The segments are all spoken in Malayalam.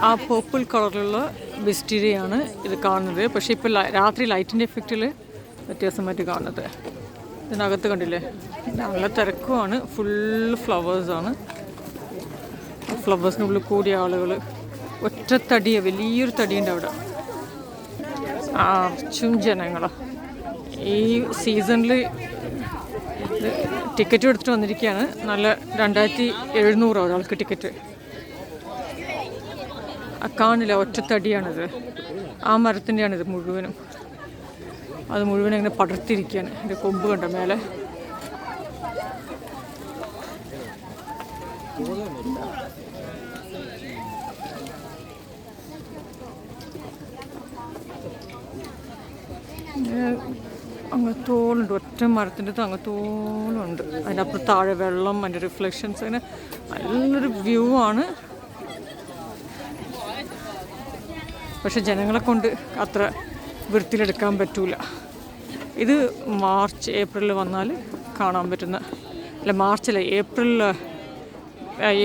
ആ പേർപ്പിൾ കളറിലുള്ള വിസ്റ്റീരിയാണ് ഇത് കാണുന്നത്. പക്ഷേ ഇപ്പോൾ രാത്രി ലൈറ്റിൻ്റെ എഫക്റ്റിൽ വ്യത്യാസമായിട്ട് കാണുന്നത്. ഇതിനകത്ത് കണ്ടില്ലേ, നല്ല തിരക്കുമാണ്, ഫുൾ ഫ്ലവേഴ്സാണ്. ഫ്ലവേഴ്സിനുള്ളിൽ കൂടിയ ആളുകൾ, ഒറ്റത്തടിയാണ്, വലിയൊരു തടിയുണ്ട് അവിടെ. ആർച്ചും ജനങ്ങളാണ്. ഈ സീസണിൽ ടിക്കറ്റ് എടുത്തിട്ട് വന്നിരിക്കുകയാണ്. നല്ല 2700 ഒരാൾക്ക് ടിക്കറ്റ്. കാണില്ല, ഒറ്റത്തടിയാണിത്. ആ മരത്തിൻ്റെയാണിത് മുഴുവനും. അത് മുഴുവനും ഇങ്ങനെ പടർത്തിരിക്കുകയാണ്. എൻ്റെ കൊമ്പ് കണ്ട മേലെ. അങ്ങത്തോളുണ്ട്, ഒറ്റ മരത്തിൻ്റെ അങ്ങത്തോളുണ്ട്. അതിനപ്പുറം താഴെ വെള്ളം, അതിൻ്റെ റിഫ്ലക്ഷൻസ്, അങ്ങനെ നല്ലൊരു വ്യൂ ആണ്. പക്ഷെ ജനങ്ങളെ കൊണ്ട് അത്ര വൃത്തിയിലെടുക്കാൻ പറ്റൂല. ഇത് മാർച്ച് ഏപ്രിലിൽ വന്നാൽ കാണാൻ പറ്റുന്ന, അല്ല മാർച്ചല്ല,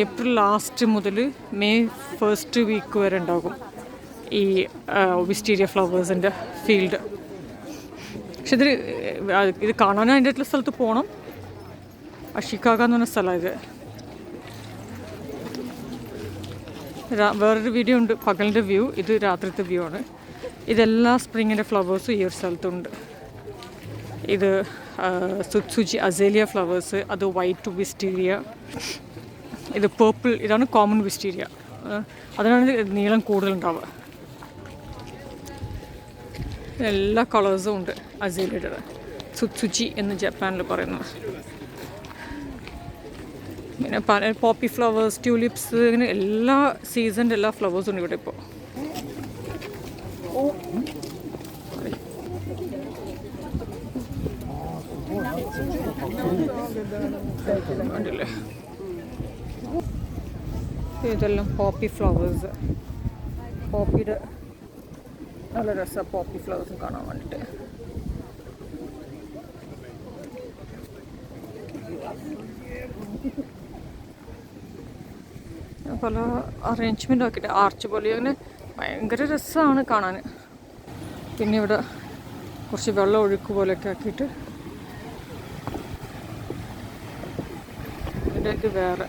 ഏപ്രിൽ ലാസ്റ്റ് മുതൽ മെയ് ഫസ്റ്റ് വീക്ക് വരെ ഉണ്ടാകും ഈ വിസ്റ്റീരിയ ഫ്ലവേഴ്സിൻ്റെ ഫീൽഡ്. പക്ഷെ ഇത് കാണാൻ അതിൻ്റെ അടുത്തുള്ള സ്ഥലത്ത് പോകണം. അഷിക്കാക എന്ന് പറഞ്ഞ സ്ഥലമാണ് ഇത്. വേറൊരു വീഡിയോ ഉണ്ട്, പകലിൻ്റെ വ്യൂ. ഇത് രാത്രിത്തെ വ്യൂ ആണ്. ഇതെല്ലാ സ്പ്രിങ്ങിൻ്റെ ഫ്ലവേഴ്സും ഈ ഒരു സ്ഥലത്തുണ്ട്. ഇത് സുത്സുജി അസേലിയ ഫ്ലവേഴ്സ്, അത് വൈറ്റ് വിസ്റ്റീരിയ, ഇത് പേർപ്പിൾ, ഇതാണ് കോമൺ വിസ്റ്റീരിയ. അതിനാണ് നീളം കൂടുതലുണ്ടാവുക. എല്ലാ കളേഴ്സും ഉണ്ട് അസേലിയയുടെ. സുത്സുജി എന്ന് ജപ്പാനിൽ പറയുന്നത്. പിന്നെ പല പോപ്പി ഫ്ലവേഴ്സ്, ട്യൂലിപ്സ്, ഇങ്ങനെ എല്ലാ സീസണിൻ്റെ എല്ലാ ഫ്ലവേഴ്സും ഉണ്ട് ഇവിടെ ഇപ്പോൾ. കണ്ടില്ലേ, ഇതെല്ലാം പോപ്പി ഫ്ലവേഴ്സ്. പോപ്പിയുടെ നല്ല രസമാണ് പോപ്പി ഫ്ലവേഴ്സും കാണാൻ വേണ്ടിയിട്ട്. പല അറേഞ്ച്മെൻ്റ് ആക്കിയിട്ട് ആർച്ച് പോലെ, അങ്ങനെ ഭയങ്കര രസമാണ് കാണാൻ. പിന്നെ ഇവിടെ കുറച്ച് വെള്ളം ഒഴുക്ക് പോലെയൊക്കെ ആക്കിയിട്ട്, ഇതിൻ്റെയൊക്കെ വേറെ.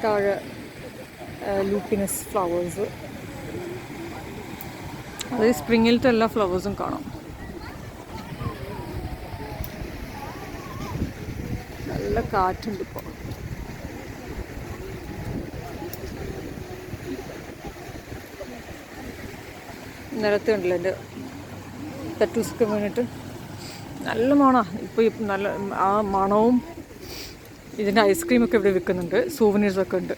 താഴെ ലൂപ്പിനസ് ഫ്ലവേഴ്സ്, അത് സ്പ്രിങ്ങിലത്തെ എല്ലാ ഫ്ലവേഴ്സും കാണാം. നല്ല കാറ്റുണ്ട് ഇപ്പോൾ. നിലത്ത് കണ്ടില്ല എൻ്റെ ടറ്റൂസൊക്കെ വീണിട്ട്. നല്ല മണമാണ് ഇപ്പോൾ. നല്ല ആ മണവും. ഇതിൻ്റെ ഐസ്ക്രീമൊക്കെ ഇവിടെ വിൽക്കുന്നുണ്ട്, സൂവനീഴ്സൊക്കെ ഉണ്ട്.